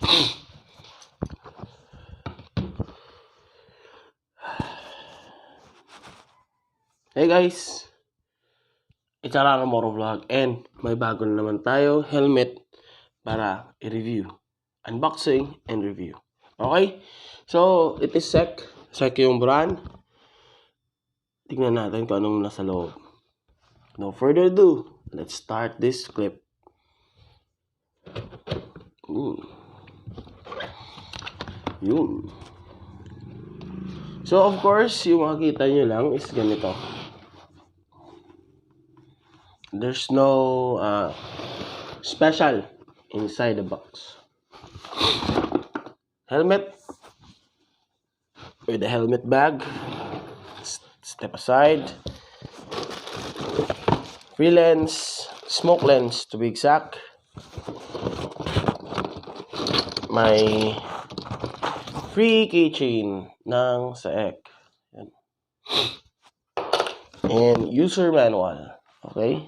Hey guys, it's Arang Moro Vlog and may bago na naman tayo helmet para i-review. Unboxing and review. Okay? So, it is SEC. SEC yung brand. Tingnan natin kung anong nasa loob. No further ado, let's start this clip. Yun. So, of course, yung makikita nyo lang is ganito. There's no special inside the box. Helmet with a helmet bag. Step aside. Free lens, smoke lens to be exact. May free keychain ng SEC. And user manual. Okay?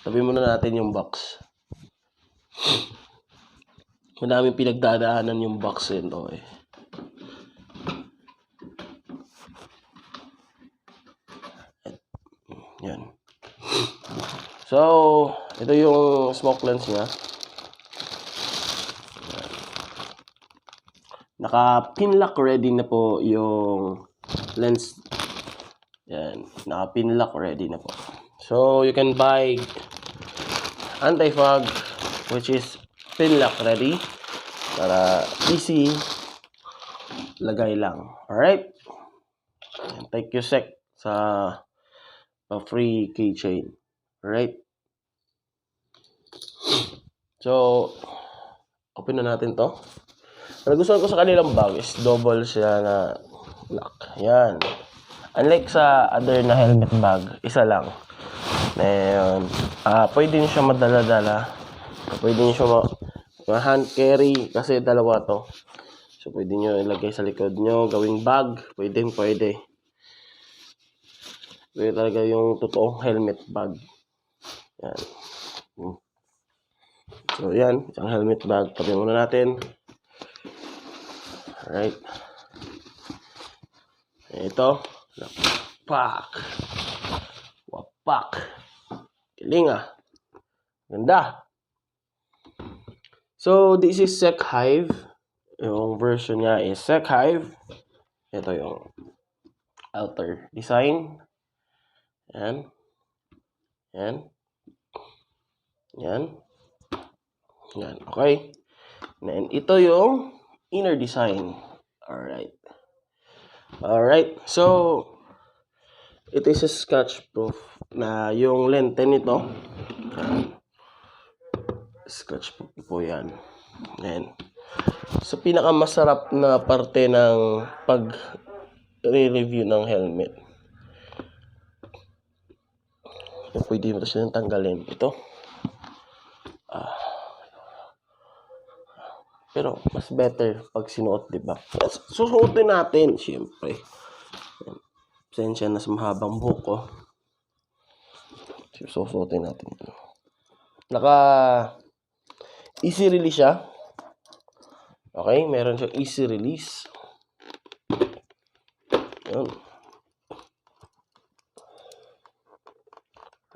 Tabi muna natin yung box. Madaming pinagdadaanan yung box nito eh. Yan. So, ito yung smoke lens niya. Naka-pinlock ready na po yung lens. Yan. Naka-pinlock ready na po. So, you can buy anti-fog which is pinlock ready para easy lagay lang. Alright? Thank you SEC sa free keychain. Alright? So, open na natin to. Ang nagustuhan ko sa kanilang bag is double siya na lock. Yan. Unlike sa other na helmet bag, isa lang. Ngayon, pwede nyo siya madala-dala. Pwede nyo siya hand carry kasi dalawa to. So, pwede nyo ilagay sa likod nyo, gawing bag. Pwede. Pwede talaga yung totoong helmet bag. Yan. So, yan. Isang helmet bag. Tabi muna natin. Alright. Ito. Wapak. Galing ah. Ganda. So, this is SEC Hive. Yung version niya is SEC Hive. Ito yung outer design. Yan. Okay. And ito yung inner design. Alright. So, it is a scratch proof na yung lente nito. Scratch proof po yan. Ayan. So, pinakamasarap na parte ng pag-review ng helmet. Pwede mo siya tanggalin. Ito. Pero, mas better pag sinuot, diba? Susuotin natin, syempre. Pasensya na sa mahabang buhok ko. Susuotin natin ito. Easy release siya. Okay, meron siyang easy release. Yun.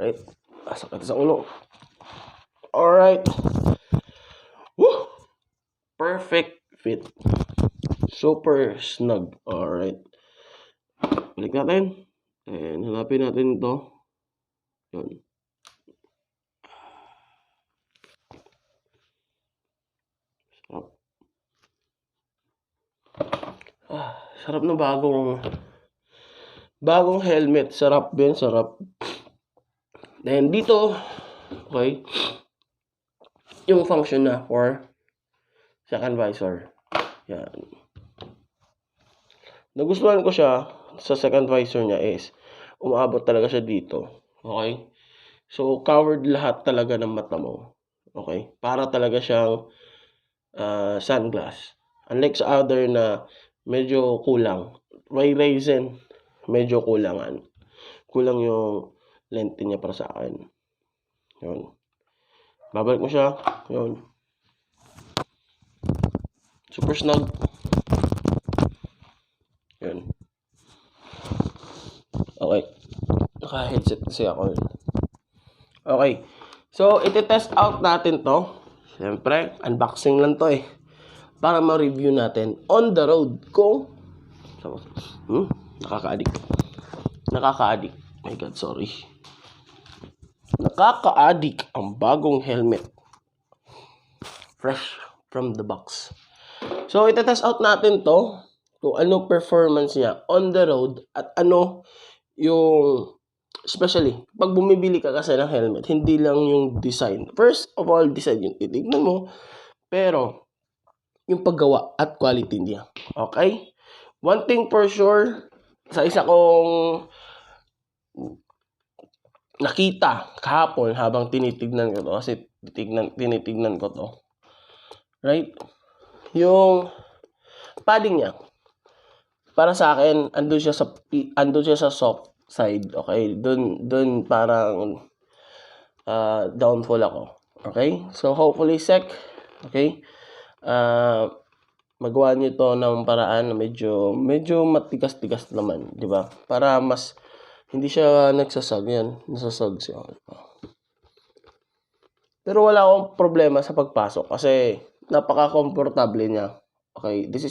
Right. Pasok ito sa ulo. Alright. Woo! Perfect fit. Super snug. Alright. Balik natin. And hanapin natin ito. Yun. Sarap ng bagong helmet. Sarap din, sarap. Then dito, okay, yung function na for second visor. Yan. Nagustuhan ko siya sa second visor niya is umaabot talaga siya dito. Okay? So, covered lahat talaga ng mata mo. Okay? Para talaga siyang sunglass. Unlike sa other na medyo kulang. May reason, medyo kulangan. Kulang yung lente niya para sa akin. Yun. Babalik mo siya. Yun. Super snug. Yun. Okay. Naka-headset kasi ako. Okay. So, iti-test out natin to. Siyempre, unboxing lang to eh. Para ma-review natin on the road kung nakaka-addict. Nakaka-addict. My God, sorry. Nakaka-addict ang bagong helmet. Fresh from the box. So, iti-test out natin to kung ano performance niya on the road at ano yung especially pag bumibili ka kasi ng helmet, hindi lang yung design. First of all, design yung titignan mo, pero yung paggawa at quality niya. Okay? One thing for sure, sa isa kong nakita kahapon habang tinitignan ko to, kasi tinitignan ko to. Right? Yung padding niya. Para sa akin, andun siya sa soft side. Okay? Doon parang downfall ako. Okay? So, hopefully, okay? Magawa niyo to ng paraan na medyo matigas-tigas naman, di ba? Para mas hindi siya nagsasag yan. Nasasag siya. Pero wala akong problema sa pagpasok kasi napaka-komportable niya. Okay, this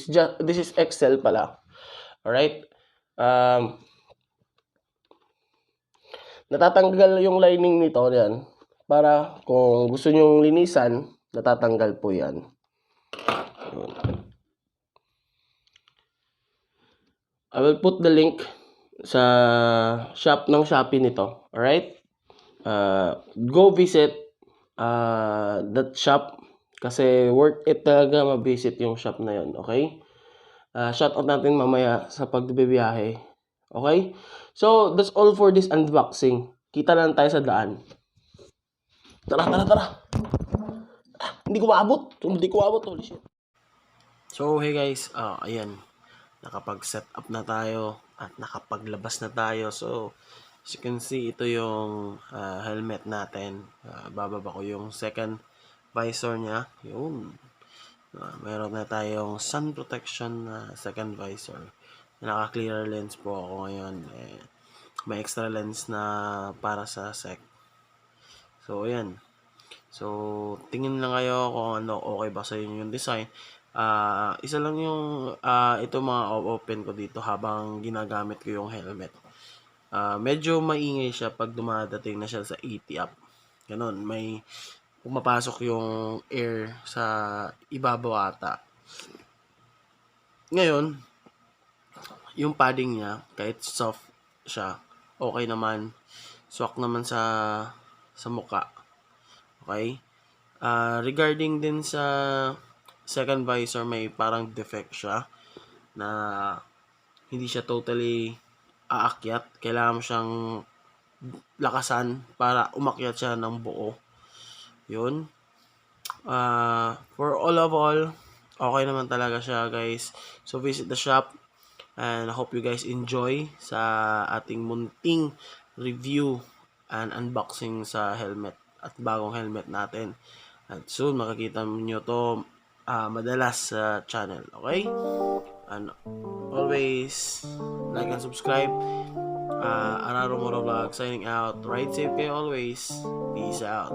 is Excel pala. Alright? Natatanggal yung lining nito yan. Para kung gusto nyong linisan, natatanggal po yan. I will put the link sa shop ng Shopee nito. Alright? Go visit that shop kasi worth it talaga ma-visit yung shop na yun. Okay? Shout out natin mamaya sa pagbibiyahe. Okay? So, that's all for this unboxing. Kita lang tayo sa daan. Tara. Hindi ko maabot. Holy shit. So, hey guys. Ayan. Nakapag-set up na tayo at nakapaglabas na tayo. So, as you can see, ito yung helmet natin. Bababa ko yung second visor niya. Yun. Meron na tayong sun protection na second visor. Naka-clear lens po ako ngayon. May extra lens na para sa sec. So, ayan. So, tingin lang kayo kung ano okay ba sa inyo yung design. Isa lang yung ito mga open ko dito habang ginagamit ko yung helmet. Medyo maingay siya pag dumadating na siya sa 80 up. Ganon, may pumapasok yung air sa ibabaw ata. Ngayon, yung padding niya, kahit soft siya, okay naman. Swak naman sa muka. Okay? Regarding din sa second visor, may parang defect siya na hindi siya totally aakyat. Kailangan mo siyang lakasan para umakyat siya ng buo. Yun. For all, okay naman talaga siya, guys. So, visit the shop. And I hope you guys enjoy sa ating munting review and unboxing sa helmet at bagong helmet natin. At soon, makikita nyo to madalas sa channel. Okay? And always, like and subscribe. Araro Moro Vlog signing out. Ride safe kayo always. Peace out.